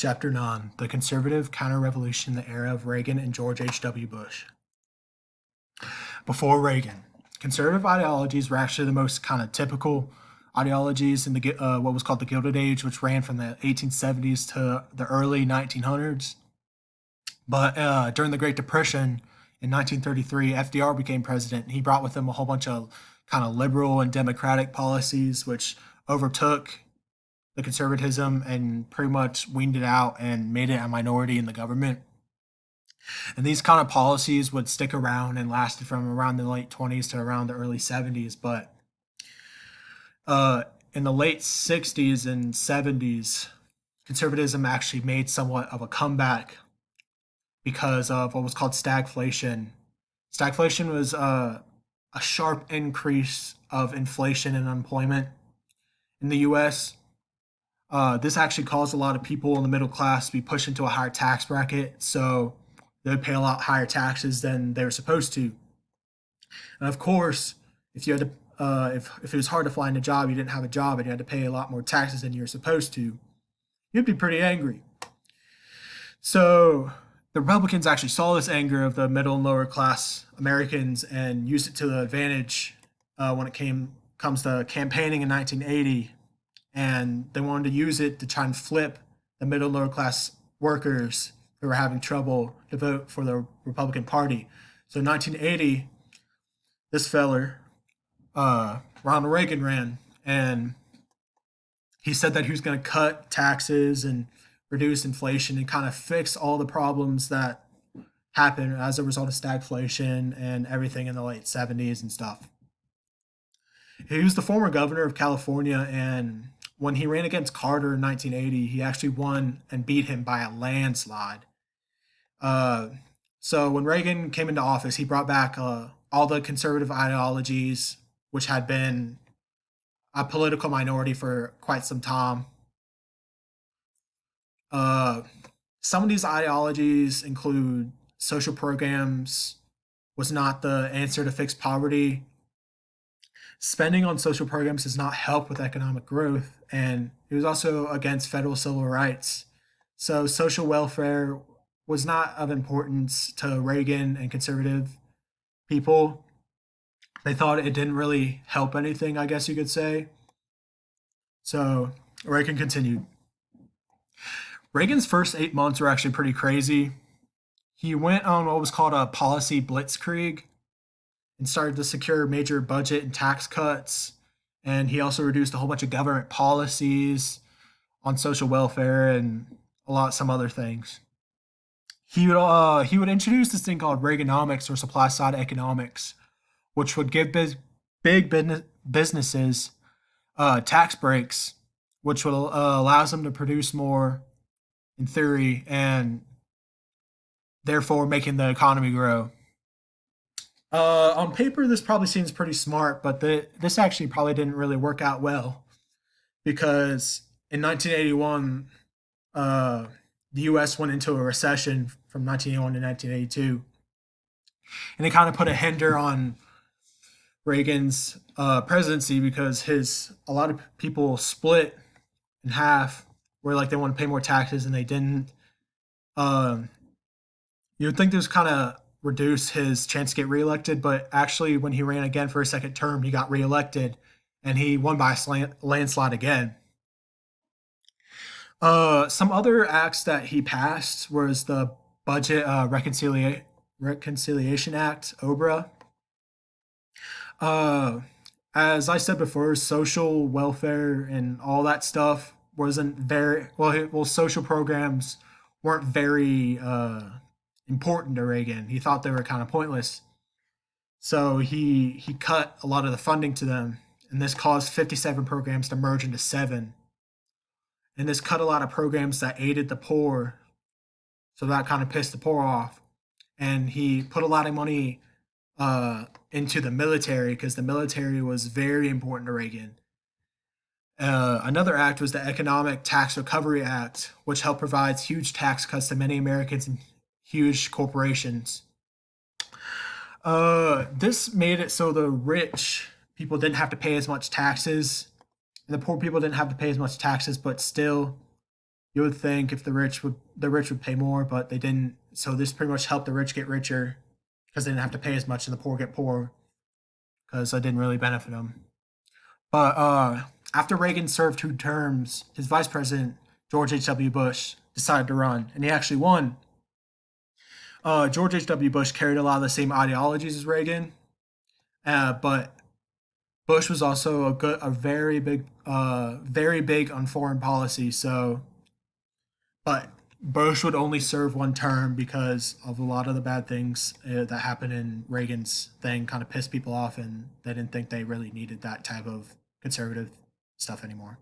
Chapter 9: The Conservative Counterrevolution in the Era of Reagan and George H.W. Bush. Before Reagan, conservative ideologies were actually the most kind of typical ideologies in the what was called the Gilded Age, which ran from the 1870s to the early 1900s. But during the Great Depression in 1933, FDR became president. He brought with him a whole bunch of kind of liberal and democratic policies, which overtook the conservatism and pretty much weaned it out and made it a minority in the government. And these kind of policies would stick around and lasted from around the late 20s to around the early 70s. But uh, in the late 60s and 70s, conservatism actually made somewhat of a comeback because of what was called stagflation. Stagflation was a sharp increase of inflation and unemployment in the US. This actually caused a lot of people in the middle class to be pushed into a higher tax bracket, so they would pay a lot higher taxes than they were supposed to. And of course, if you had to, if it was hard to find a job, you didn't have a job, and you had to pay a lot more taxes than you were supposed to, you'd be pretty angry. So the Republicans actually saw this anger of the middle and lower class Americans and used it to the advantage when it comes to campaigning in 1980, and they wanted to use it to try and flip the middle and lower class workers who were having trouble to vote for the Republican Party. So in 1980, this feller, Ronald Reagan, ran, and he said that he was going to cut taxes and reduce inflation and kind of fix all the problems that happened as a result of stagflation and everything in the late 70s and stuff. He was the former governor of California, and when he ran against Carter in 1980, he actually won and beat him by a landslide. Uh, so when Reagan came into office, he brought back all the conservative ideologies, which had been a political minority for quite some time. Uh, some of these ideologies include social programs was not the answer to fix poverty. Spending on social programs does not help with economic growth, and it was also against federal civil rights. So social welfare was not of importance to Reagan and conservative people. They thought it didn't really help anything, I guess you could say. So Reagan continued. Reagan's first 8 months were actually pretty crazy. He went on what was called a policy blitzkrieg and started to secure major budget and tax cuts. And he also reduced a whole bunch of government policies on social welfare and some other things. He would introduce this thing called Reaganomics, or supply side economics, which would give businesses tax breaks, which would allows them to produce more in theory, and therefore making the economy grow. On paper, this probably seems pretty smart, but this actually probably didn't really work out well because in 1981, the U.S. went into a recession from 1981 to 1982, and it kind of put a hinder on Reagan's presidency because a lot of people split in half, where like they want to pay more taxes and they didn't. Um, you would think this kind of reduce his chance to get reelected, but actually, when he ran again for a second term, he got reelected and he won by a landslide again. Some other acts that he passed was the Budget Reconciliation Act, OBRA. Uh, as I said before, social welfare and all that stuff wasn't very well. Well, social programs weren't very important to Reagan. He thought they were kind of pointless, so he cut a lot of the funding to them, and this caused 57 programs to merge into seven. And this cut a lot of programs that aided the poor, so that kind of pissed the poor off. And he put a lot of money into the military because the military was very important to Reagan. Another act was the Economic Tax Recovery Act, which helped provide huge tax cuts to many Americans and huge corporations. This made it so the rich people didn't have to pay as much taxes, and the poor people didn't have to pay as much taxes, but still You would think if the rich would pay more, but they didn't. So this pretty much helped the rich get richer because they didn't have to pay as much, and the poor get poorer because that didn't really benefit them. But after Reagan served 2 terms, his vice president George H.W. Bush decided to run, and he actually won. George H.W. Bush carried a lot of the same ideologies as Reagan, but Bush was also very big on foreign policy. So, but Bush would only serve 1 term because of a lot of the bad things that happened in Reagan's thing. Kind of pissed people off, and they didn't think they really needed that type of conservative stuff anymore.